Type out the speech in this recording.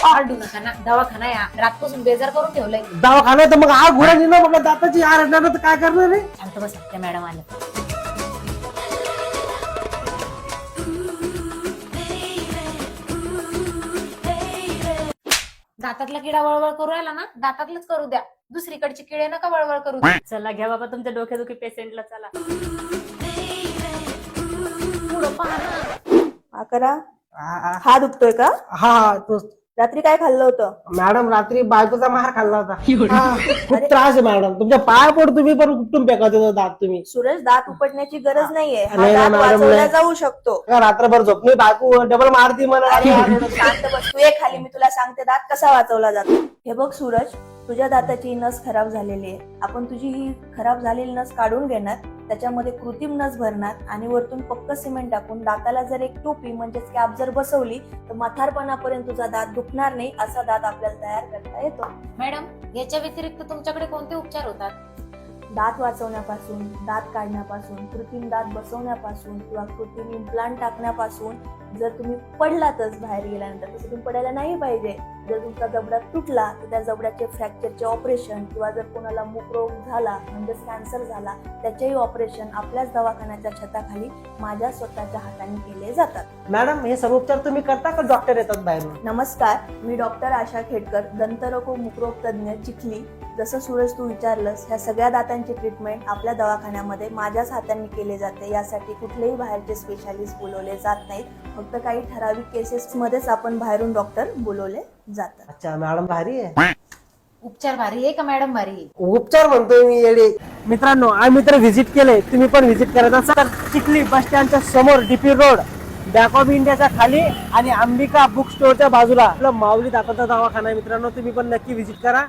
आरडू नका ना, दवाखाना आहे रातपासून बेजार करून ठेवलंय. दवाखाना तर मग आग घोडा ना मग दाताची आरडणार तर काय करणार रे? शांत बस, त्या मॅडम आल्या. दातातला किडा वळवळ करू राहिला ना, दातातलंच करू द्या, दुसरीकडची किडे नका वळवळ करू द्या. चला घ्या बाबा तुमच्या डोक्यादुखी पेशंटला, चला. पुढं पहा ना. अकरा हा दुखतोय का? हा तो रात्री काय खाल्लं होतं? मॅडम रात्री बायकोचा मार खाल्ला होता. हा, खूप त्रास आहे मॅडम. तुमच्या पाया पड, तुम्ही पण कुठून फेकत होता दात तुम्ही. सुरेश, दात उपटण्याची गरज नाहीये, हा नाही ना, दात मॅडम, वाचवला नाही. जाऊ शकतो. का रात्रभर झोपली बायको डबल मारती मला. अरे शांत बस, तू ये खाली, मी तुला सांगते दात कसा वाचवला जातो. हे बघ सूरज, तुझ्या दाताची नस खराब झालेली आहे. आपण तुझी ही खराब झालेली नस काढून घेणार, त्याच्यामध्ये कृत्रिम नस भरणार आणि वरतून पक्क सिमेंट टाकून दाताला जर एक टोपी म्हणजेच कॅप जर बसवली तर म्हातारपणापर्यंत तुझा दात दुखणार नाही, असा दात आपल्याला तयार करता येतो. मॅडम, याच्या व्यतिरिक्त तुमच्याकडे कोणते उपचार होतात? दात वाचवण्यापासून, दात काढण्यापासून, कृत्रिम दात बसवण्यापासून किंवा कृत्रिम इम्प्लांट टाकण्यापासून. जर तुम्ही पडलातच बाहेर गेल्यानंतर, तसं तुम्ही पडायला नाही पाहिजे. जर तुमचा जबडा तुटला तर त्या जबड्याचे फ्रॅक्चरचे ऑपरेशन किंवा जर कोणाला मूकरोग झाला म्हणजेच कॅन्सर झाला त्याचेही ऑपरेशन आपल्याच दवाखान्याच्या छताखाली माझ्या स्वतःच्या हाताने केले जातात. मॅडम हे सर्व उपचार तुम्ही करता का डॉक्टर येतात बाहेरून? नमस्कार, मी डॉक्टर आशा खेडकर, दंतरोग व मूकरोग तज्ज्ञ, चिखली. जसं सूरज तू विचारलंस, ह्या सगळ्या दातांची ट्रीटमेंट आपल्या दवाखान्यामध्ये माझ्याच हातांनी केले जाते. यासाठी कुठलेही बाहेरचे स्पेशालिस्ट बोलवले जात नाहीत. फक्त काही ठराविक केसेस मध्येच आपण बाहेरून डॉक्टर बोलवले जातात. अच्छा मॅडम भारी आहे. उपचार भारी आहे का मॅडम भारी आहे? उपचार म्हणतोय मी येडे. मित्रांनो, आम्ही तर व्हिजिट केले, तुम्ही पण व्हिजिट करत असाल तर चिखली बस स्टँडच्या समोर डीपी रोड, बँक ऑफ इंडियाच्या खाली आणि अंबिका बुक स्टोअरच्या बाजूला आपला माऊली दाताचा दवाखाना आहे. मित्रांनो, तुम्ही पण नक्की व्हिजिट करा.